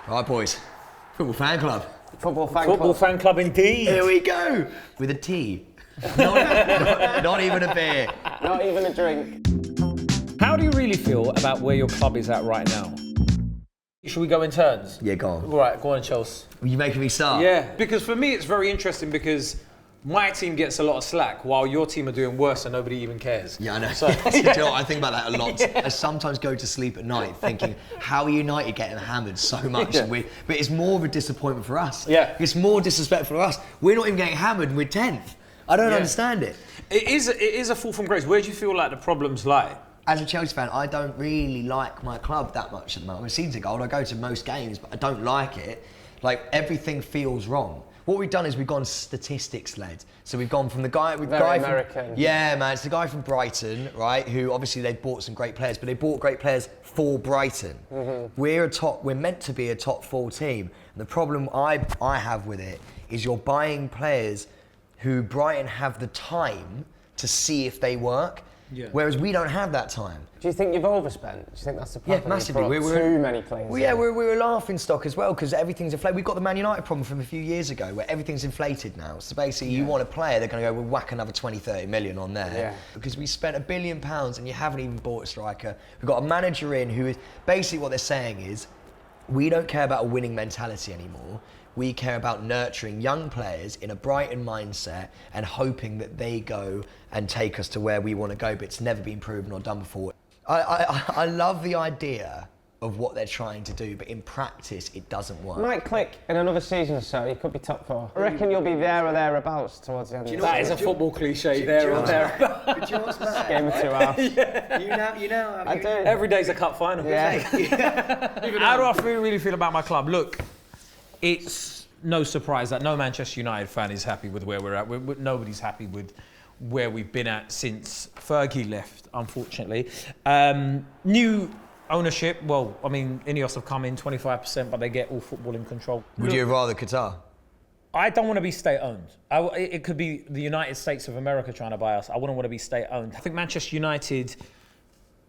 Right, boys. Football fan club. Football fan club indeed. Here we go. With a T. Not even a beer. Not even a drink. How do you really feel about where your club is at right now? Should we go in turns? Yeah, go on. All right, go on, Chelsea. Are you making me start? Yeah, because for me it's very interesting because my team gets a lot of slack while your team are doing worse and nobody even cares. Yeah, I know. So, you know what, I think about that a lot. I sometimes go to sleep at night thinking, how are United getting hammered so much? Yeah. But it's more of a disappointment for us. Yeah. It's more disrespectful for us. We're not even getting hammered and we're 10th. I don't understand it. It is a fall from grace. Where do you feel like the problems lie? As a Chelsea fan, I don't really like my club that much at the moment. I'm a season ticket holder, I go to most games, but I don't like it. Like, everything feels wrong. What we've done is we've gone statistics-led. So we've gone from the guy... Very American. Yeah, man, it's the guy from Brighton, right, who obviously they've bought some great players, but they bought great players for Brighton. Mm-hmm. We're meant to be a top 4 team. And the problem I have with it is you're buying players who Brighton have the time to see if they work. Yeah. Whereas we don't have that time. Do you think you've overspent? Do you think that's the problem? Yeah, massively. We're too many players. Well, yeah, we're a laughing stock as well because everything's inflated. We've got the Man United problem from a few years ago where everything's inflated now. So basically, you want a player, they're going to go, we'll whack another 20, 30 million on there. Yeah. Because we spent £1 billion and you haven't even bought a striker. We've got a manager in who is basically what they're saying is, we don't care about a winning mentality anymore. We care about nurturing young players in a Brighton mindset and hoping that they go and take us to where we want to go, but it's never been proven or done before. I love the idea of what they're trying to do, but in practice, it doesn't work. Might click in another season or so, you could be top 4. I reckon you'll be there or thereabouts towards the end. That is a football cliche, there or there. But do you know what's mad? Game of 2 halves. You know. I do. Every day's a cup final. Yeah. How do I really feel about my club? Look, it's no surprise that no Manchester United fan is happy with where we're at. Nobody's happy with where we've been at since Fergie left, unfortunately. New ownership, well, I mean, Ineos have come in 25%, but they get all football in control. Would you have rather Qatar? I don't want to be state-owned. It could be the United States of America trying to buy us. I wouldn't want to be state-owned. I think Manchester United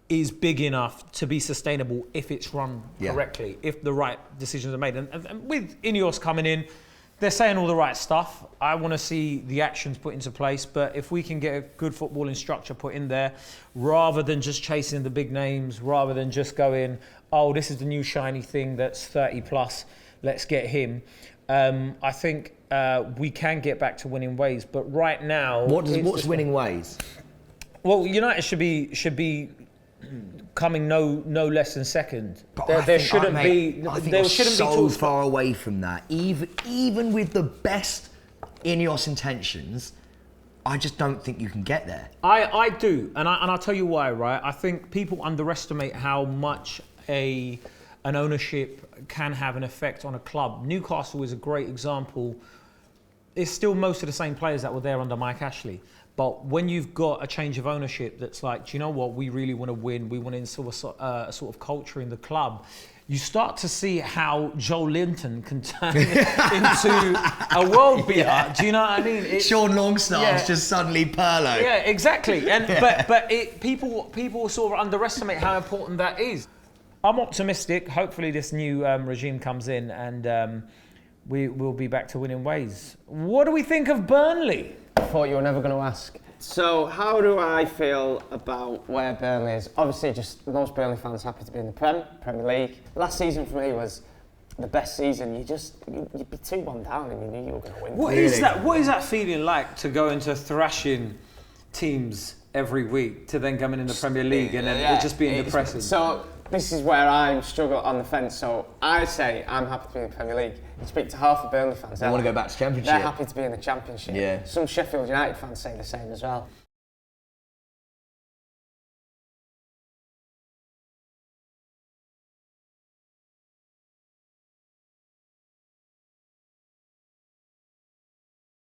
is big enough to be sustainable if it's run correctly, if the right decisions are made. And with Ineos coming in, they're saying all the right stuff. I want to see the actions put into place, but if we can get a good footballing structure put in there, rather than just chasing the big names, rather than just going, oh, this is the new shiny thing that's 30 plus, let's get him. I think we can get back to winning ways, but right now... What's winning ways? Well, United should be coming no less than second. There shouldn't be so far away from that. Even with the best Ineos intentions, I just don't think you can get there. I do, and I'll tell you why. Right, I think people underestimate how much an ownership can have an effect on a club. Newcastle is a great example. It's still most of the same players that were there under Mike Ashley. But when you've got a change of ownership that's like, do you know what, we really want to win, we want to instill a sort of culture in the club, you start to see how Joe Linton can turn into a world beater. Yeah. Do you know what I mean? Sean Longstaff's just suddenly Perlo. Yeah, exactly. And but people sort of underestimate how important that is. I'm optimistic. Hopefully this new regime comes in and we will be back to winning ways. What do we think of Burnley? I thought you were never going to ask. So, how do I feel about where Burnley is? Obviously, just most Burnley fans happy to be in the Premier League. Last season for me was the best season. You'd be 2-1 down and you knew you were going to win. What is that feeling like to go into thrashing teams every week to then coming in the Premier League and then it just being depressing? So, this is where I struggle on the fence. So, I say I'm happy to be in the Premier League. You speak to half the Burnley fans. They want to go back to Championship. They're happy to be in the Championship. Yeah. Some Sheffield United fans say the same as well.